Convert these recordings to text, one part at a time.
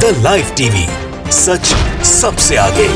The live TV, सच सबसे आगे।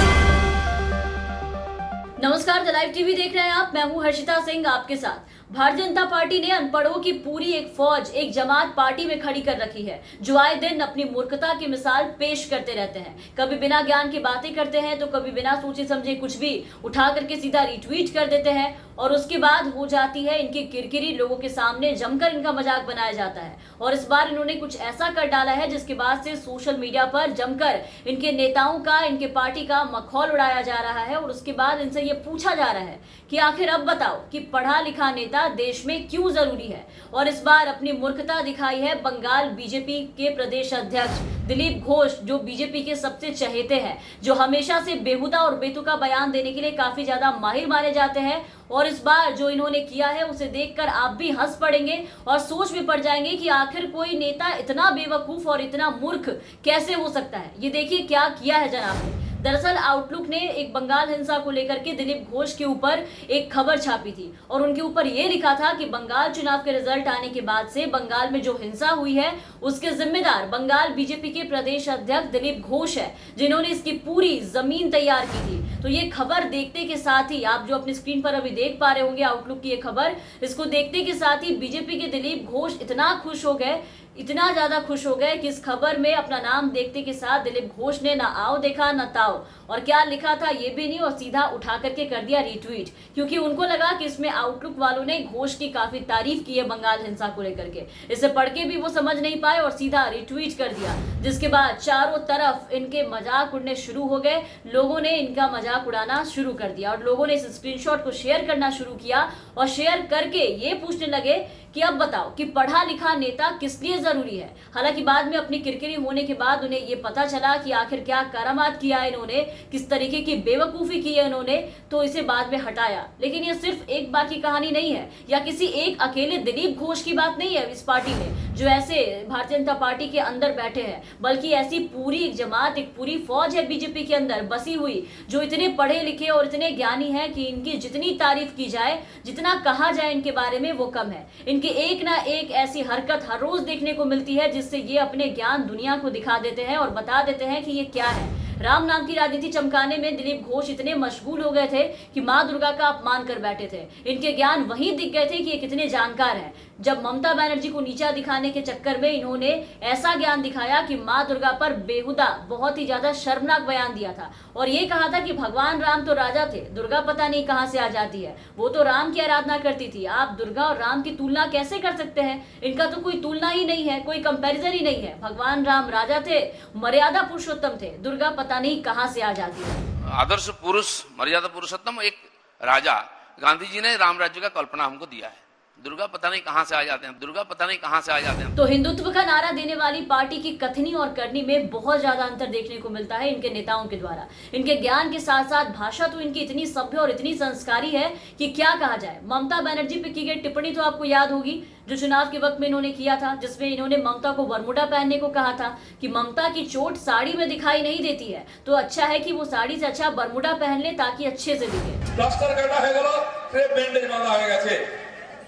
नमस्कार, द लाइव टीवी देख रहे हैं आप। मैं हूं हर्षिता सिंह आपके साथ। भारतीय जनता पार्टी ने अनपढ़ों की पूरी एक फौज, एक जमात पार्टी में खड़ी कर रखी है, जो आए दिन अपनी मूर्खता की मिसाल पेश करते रहते हैं। कभी बिना ज्ञान की बातें करते हैं तो कभी बिना सोचे समझे कुछ भी उठा करके सीधा रिट्वीट कर देते हैं और उसके बाद हो जाती है इनकी किरकिरी। लोगों के सामने जमकर इनका मजाक बनाया जाता है और इस बार इन्होंने कुछ ऐसा कर डाला है जिसके बाद से सोशल मीडिया पर जमकर इनके नेताओं का, इनके पार्टी का मखौल उड़ाया जा रहा है। और उसके बाद इनसे ये पूछा जा रहा है कि आखिर अब बताओ कि पढ़ा लिखा नेता देश में क्यों जरूरी है। और इस बार अपनी मूर्खता दिखाई है बंगाल बीजेपी के प्रदेश अध्यक्ष दिलीप घोष, जो बीजेपी के सबसे चहेते हैं, जो हमेशा से बेहुदा और बेतुका बयान देने के लिए काफी ज्यादा माहिर माने जाते हैं। और इस बार जो इन्होंने किया है उसे देखकर आप भी हंस पड़ेंगे और सोच भी पड़ जाएंगे कि आखिर कोई नेता इतना बेवकूफ और इतना मूर्ख कैसे हो सकता है। ये देखिए क्या किया है जनाब ने। दरअसल आउटलुक ने एक बंगाल हिंसा को लेकर के दिलीप घोष के ऊपर एक खबर छापी थी और उनके ऊपर ये लिखा था कि बंगाल चुनाव के रिजल्ट आने के बाद से बंगाल में जो हिंसा हुई है उसके जिम्मेदार बंगाल बीजेपी के प्रदेश अध्यक्ष दिलीप घोष है, जिन्होंने इसकी पूरी जमीन तैयार की थी। तो ये खबर देखते के साथ ही आप जो अपनी स्क्रीन पर अभी देख पा रहे होंगे आउटलुक की ये खबर, इसको देखते के साथ ही बीजेपी के दिलीप घोष इतना खुश हो गए, इतना ज्यादा खुश हो गए कि इस खबर में अपना नाम देखते के साथ दिलीप घोष ने ना आओ देखा ना ताओ, और क्या लिखा था ये भी नहीं, और सीधा उठा करके कर दिया रिट्वीट, क्योंकि उनको लगा कि इसमें आउटलुक वालों ने घोष की काफी तारीफ की है बंगाल हिंसा को लेकर के। इसे पढ़ के भी वो समझ नहीं पाए और सीधा रिट्वीट कर दिया, जिसके बाद चारों तरफ इनके मजाक उड़ने शुरू हो गए। लोगों ने इनका मजाक उड़ाना शुरू कर दिया और लोगों ने इस स्क्रीनशॉट को शेयर करना शुरू किया और शेयर करके ये पूछने लगे कि अब बताओ कि पढ़ा लिखा नेता किस लिए जरूरी है। हालांकि बाद में अपनी किरकिरी होने के बाद उन्हें ये पता चला कि आखिर क्या करामात किया है इन्होंने, किस तरीके की बेवकूफी की है इन्होंने, तो इसे बाद में हटाया। लेकिन ये सिर्फ एक बार की कहानी नहीं है या किसी एक अकेले दिलीप घोष की बात नहीं है इस पार्टी में जो ऐसे भारतीय जनता पार्टी के अंदर बैठे हैं, बल्कि ऐसी पूरी एक जमात, एक पूरी फौज है बीजेपी के अंदर बसी हुई, जो इतने पढ़े लिखे और इतने ज्ञानी है कि इनकी जितनी तारीफ की जाए, जितना कहा जाए इनके बारे में वो कम है। इनकी एक ना एक ऐसी हरकत हर रोज देखने को मिलती है जिससे ये अपने ज्ञान दुनिया को दिखा देते हैं और बता देते हैं कि ये क्या है। राम नाम की राजनीति चमकाने में दिलीप घोष इतने मशगूल हो गए थे कि मां दुर्गा का अपमान कर बैठे थे। इनके ज्ञान वहीं दिख गए थे कि ये कितने जानकार हैं। जब ममता बनर्जी को नीचा दिखाने के चक्कर में इन्होंने ऐसा ज्ञान दिखाया कि मां दुर्गा पर बेहुदा बहुत ही ज्यादा शर्मनाक बयान दिया था और ये कहा था कि भगवान राम तो राजा थे, दुर्गा पता नहीं कहां से आ जाती है, वो तो राम की आराधना करती थी, आप दुर्गा और राम की तुलना कैसे कर सकते हैं, इनका तो कोई तुलना ही नहीं है, कोई कंपैरिजन ही नहीं है। भगवान राम राजा थे, मर्यादा पुरुषोत्तम थे, दुर्गा पता नहीं कहां से आ जाती है। आदर्श पुरुष, मर्यादा पुरुषोत्तम एक राजा, गांधी जी ने राम राज्य का कल्पना हमको दिया है। दुर्गा पता नहीं कहां से आ जाते हैं, दुर्गा पता नहीं कहां से आ जाते हैं। तो हिंदुत्व का नारा देने वाली पार्टी की कथनी और करनी में बहुत ज्यादा अंतर देखने को मिलता है इनके नेताओं के द्वारा। इनके ज्ञान के साथ साथ भाषा तो इनकी इतनी सभ्य और इतनी संस्कारी है कि क्या कहा जाए। ममता बनर्जी पे की गई टिप्पणी तो आपको याद होगी, जो चुनाव के वक्त में इन्होंने किया था, जिसमें इन्होंने ममता को बरमूडा पहनने को कहा था कि ममता की चोट साड़ी में दिखाई नहीं देती है, तो अच्छा है कि वो साड़ी से अच्छा बरमूडा पहन ले ताकि अच्छे से दिखे।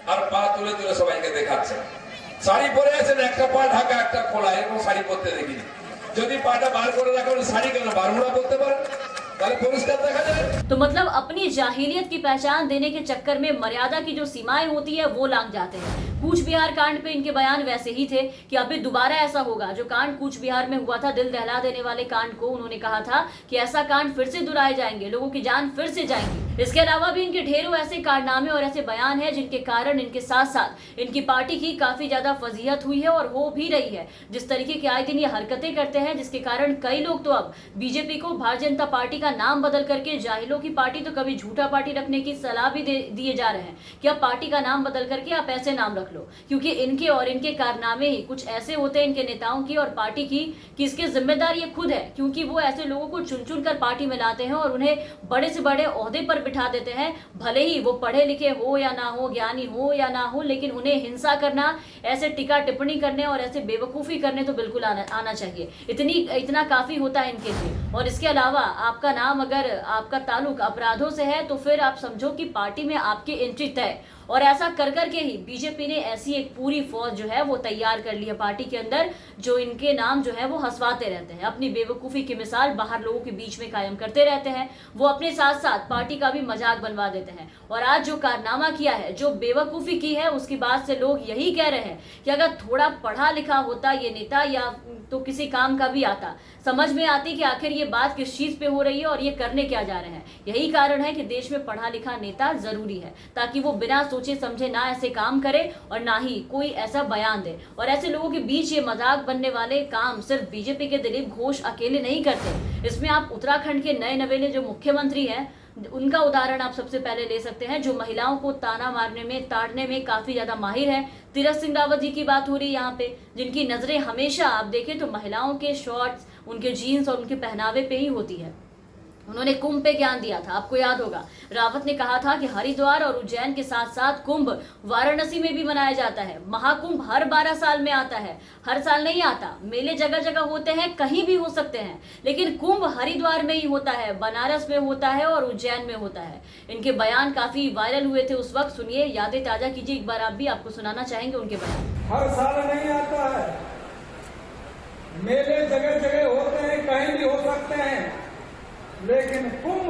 আর পা তুলে তুলে সবাইকে দেখাচ্ছে, শাড়ি পরে আছেন, একটা পা ঢাকা একটা খোলা, এরকম শাড়ি পরতে দেখিনি। যদি পাটা বার করে রাখেন শাড়ি কেন বারমুড়া করতে পারেন, তাহলে পরিষ্কার দেখা যায়। तो मतलब अपनी जाहिलियत की पहचान देने के चक्कर में मर्यादा की जो सीमाएं होती है वो लांघ जाते हैं। कूच बिहार कांड पे इनके बयान वैसे ही थे कि अभी दोबारा ऐसा होगा। जो कांड कूच बिहार में हुआ था, दिल दहला देने वाले कांड को, उन्होंने कहा था कि ऐसा कांड फिर से दोहराए जाएंगे, लोगों की जान फिर से जाएंगी। इसके अलावा भी इनके ढेरों ऐसे कारनामे और ऐसे बयान हैं जिनके कारण इनके साथ साथ इनकी पार्टी की काफी ज्यादा फजीहत हुई है और हो भी रही है। जिस तरीके के आए दिन ये हरकतें करते हैं, जिसके कारण कई लोग तो अब बीजेपी को, भारतीय जनता पार्टी का नाम बदल करके जाहिलों की पार्टी, तो कभी झूठा पार्टी रखने की सलाह भी दिए जा रहे हैं कि अब पार्टी का नाम बदल करके आप ऐसे नाम रख लो, क्योंकि इनके और इनके कारनामे ही कुछ ऐसे होते हैं इनके नेताओं की और पार्टी की कि इसके जिम्मेदार ये खुद है, क्योंकि वो ऐसे लोगों को चुन चुन कर पार्टी में लाते हैं और उन्हें बड़े से बड़े ओहदे पर बिठा देते हैं। भले ही वो पढ़े लिखे हो या ना हो, ज्ञानी हो या ना हो, लेकिन उन्हें हिंसा करना, ऐसे टिका टिप्पणी करने और ऐसे बेवकूफी करने तो बिल्कुल आना चाहिए। इतना काफी होता है इनके लिए। और इसके अलावा आपका नाम, अगर आपका ताल्लुक अपराधों से है तो फिर आप समझो कि पार्टी में आपकी एंट्री तय। और ऐसा कर करके ही बीजेपी ने ऐसी एक पूरी फौज जो है वो तैयार कर ली है पार्टी के अंदर, जो इनके नाम जो है वो हंसवाते रहते हैं, अपनी बेवकूफ़ी की मिसाल बाहर लोगों के बीच में कायम करते रहते हैं। वो अपने साथ साथ पार्टी का भी मजाक बनवा देते हैं। और आज जो कारनामा किया है, जो बेवकूफ़ी की है, उसकी बात से लोग यही कह रहे हैं कि अगर थोड़ा पढ़ा लिखा होता ये नेता या तो किसी काम का भी आता, समझ में आती कि आखिर ये बात किस चीज़ पे हो रही है और ये करने क्या जा रहे हैं। यही कारण है कि देश में पढ़ा लिखा नेता जरूरी है, ताकि वो बिना सोचे समझे ना ऐसे काम करे और ना ही कोई ऐसा बयान दे। और ऐसे लोगों के बीच ये मजाक बनने वाले काम सिर्फ बीजेपी के दिलीप घोष अकेले नहीं करते। इसमें आप उत्तराखंड के नए नवेले जो मुख्यमंत्री हैं उनका उदाहरण आप सबसे पहले ले सकते हैं, जो महिलाओं को ताना मारने में, ताड़ने में काफी ज्यादा माहिर है। तीरथ सिंह रावत जी की बात हो रही है यहाँ पे, जिनकी नजरें हमेशा आप देखें तो महिलाओं के शॉर्ट्स, उनके जीन्स और उनके पहनावे पे ही होती है। उन्होंने कुंभ पे ज्ञान दिया था, आपको याद होगा। रावत ने कहा था कि हरिद्वार और उज्जैन के साथ साथ कुंभ वाराणसी में भी मनाया जाता है। महाकुंभ हर 12 साल में आता है, हर साल नहीं आता। मेले जगह जगह होते हैं, कहीं भी हो सकते हैं, लेकिन कुंभ हरिद्वार में ही होता है, बनारस में होता है और उज्जैन में होता है। इनके बयान काफी वायरल हुए थे उस वक्त। सुनिए, यादें ताजा कीजिए एक बार आप भी, आपको सुनाना चाहेंगे उनके बयान। हर साल नहीं आता है, मेले जगह जगह होते हैं, कहीं भी हो सकते हैं, लेकिन कुंभ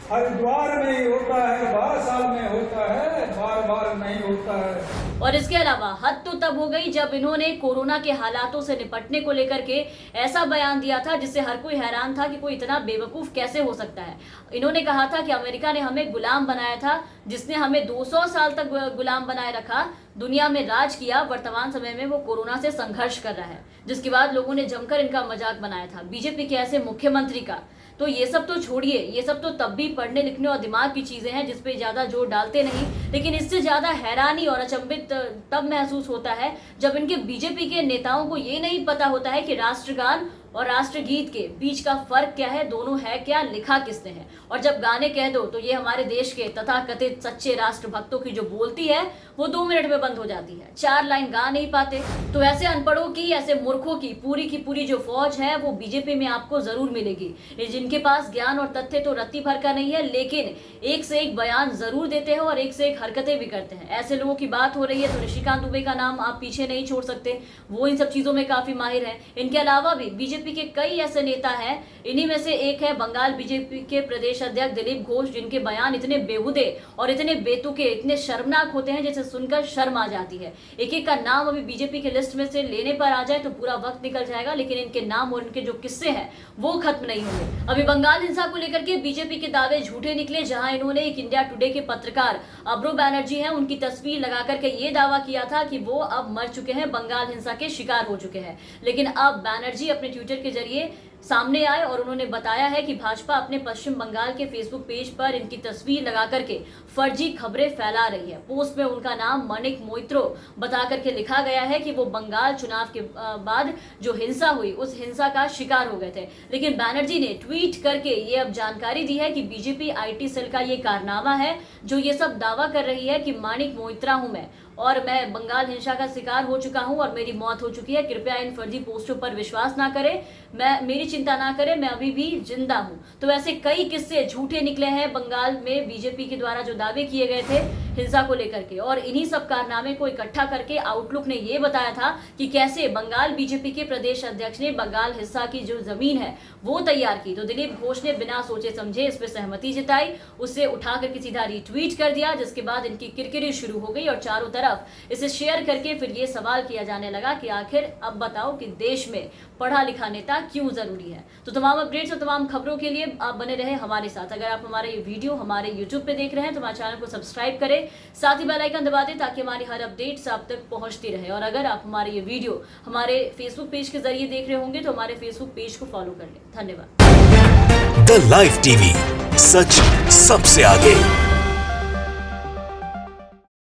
हरिद्वार में ही होता है, 12 साल में होता है, बार बार नहीं होता है। और इसके अलावा हद तो तब हो गई जब इन्होंने कोरोना के हालातों से निपटने को लेकर के ऐसा बयान दिया था जिससे हर कोई हैरान था कि कोई इतना बेवकूफ कैसे हो सकता है। इन्होंने कहा था कि अमेरिका ने हमें गुलाम बनाया था, जिसने हमें 200 साल तक गुलाम बनाए रखा, दुनिया में राज किया, वर्तमान समय में वो कोरोना से संघर्ष कर रहा है। जिसके बाद लोगों ने जमकर इनका मजाक बनाया था, बीजेपी के ऐसे मुख्यमंत्री का। तो ये सब तो छोड़िए, ये सब तो तब भी पढ़ने लिखने और दिमाग की चीजें हैं जिसपे ज्यादा जोर डालते नहीं, लेकिन इससे ज्यादा हैरानी और अचंभित तब महसूस होता है जब इनके बीजेपी के नेताओं को ये नहीं पता होता है कि राष्ट्रगान और राष्ट्रगीत के बीच का फर्क क्या है, दोनों है क्या, लिखा किसने है। और जब गाने कह दो तो ये हमारे देश के तथाकथित सच्चे राष्ट्रभक्तों की जो बोलती है वो 2 मिनट में बंद हो जाती है, 4 लाइन गा नहीं पाते। तो ऐसे अनपढ़ों की, ऐसे मूर्खों की पूरी जो फौज है वो बीजेपी में आपको जरूर मिलेगी, जिनके पास ज्ञान और तथ्य तो रत्ती भर का नहीं है, लेकिन एक से एक बयान जरूर देते हैं और एक से एक हरकतें भी करते हैं। ऐसे लोगों की बात हो रही है तो ऋषिकांत दुबे का नाम आप पीछे नहीं छोड़ सकते, वो इन सब चीजों में काफी माहिर है। इनके अलावा भी बीजेपी के कई ऐसे नेता हैं, इन्हीं में से एक है बंगाल बीजेपी के प्रदेश अध्यक्ष दिलीप घोष, जिनके बयान इतने बेहुदे और इतने बेतुके, इतने शर्मनाक होते हैं जिसे सुनकर शर्म आ जाती है। एक एक का नाम अभी बीजेपी के लिस्ट में से लेने पर आ जाए तो पूरा वक्त निकल जाएगा, लेकिन इनके नाम और इनके जो किस्से हैं वो खत्म नहीं होंगे। अभी बंगाल हिंसा को लेकर के बीजेपी के दावे झूठे निकले, जहां इन्होंने एक इंडिया टुडे के पत्रकार अब्रो बैनर्जी हैं, उनकी तस्वीर लगा करके ये दावा किया था कि वो अब मर चुके हैं, बंगाल हिंसा के शिकार हो चुके हैं। लेकिन अब बैनर्जी अपने ट्विटर के जरिए सामने आए और उन्होंने बताया है कि भाजपा अपने पश्चिम बंगाल के फेसबुक पेज पर इनकी तस्वीर लगा करके फर्जी खबरें फैला रही है। पोस्ट में उनका नाम मणिक मोइत्रो बता करके लिखा गया है कि वो बंगाल चुनाव के बाद जो हिंसा हुई उस हिंसा का शिकार हो गए थे। लेकिन बैनर्जी ने ट्वीट करके ये अब जानकारी दी है कि बीजेपी आईटी सेल का ये कारनामा है जो ये सब दावा कर रही है कि मणिक मोइत्रा हूं मैं और मैं बंगाल हिंसा का शिकार हो चुका हूं और मेरी मौत हो चुकी है। कृपया इन फर्जी पोस्टों पर विश्वास ना करें, मेरी चिंता ना करें, मैं अभी भी जिंदा हूं। तो ऐसे कई किस्से झूठे निकले हैं बंगाल में बीजेपी के द्वारा जो दावे किए गए थे हिंसा को लेकर के, और इन्हीं सब कारनामे को इकट्ठा करके आउटलुक ने यह बताया था कि कैसे बंगाल बीजेपी के प्रदेश अध्यक्ष ने बंगाल हिस्सा की जो जमीन है वो तैयार की। तो दिलीप घोष ने बिना सोचे समझे इस पर सहमति जताई, उससे उठा करके सीधा रीट्वीट कर दिया, जिसके बाद इनकी किरकिरी शुरू हो गई और चारों तरफ इसे शेयर करके फिर ये सवाल किया जाने लगा कि आखिर अब बताओ कि देश में पढ़ा लिखा नेता क्यों जरूरी है। तो तमाम अपडेट्स और तमाम खबरों के लिए आप बने रहे हमारे साथ। अगर आप हमारा ये वीडियो हमारे YouTube पे देख रहे हैं तो हमारे चैनल को सब्सक्राइब करें, साथ ही बेल आइकन दबा दें ताकि हमारी हर अपडेट्स आप तक पहुंचती रहे। और अगर आप हमारे ये वीडियो हमारे फेसबुक पेज के जरिए देख रहे होंगे तो हमारे फेसबुक पेज को फॉलो कर लें। धन्यवाद। द लाइव टीवी, सच सबसे आगे।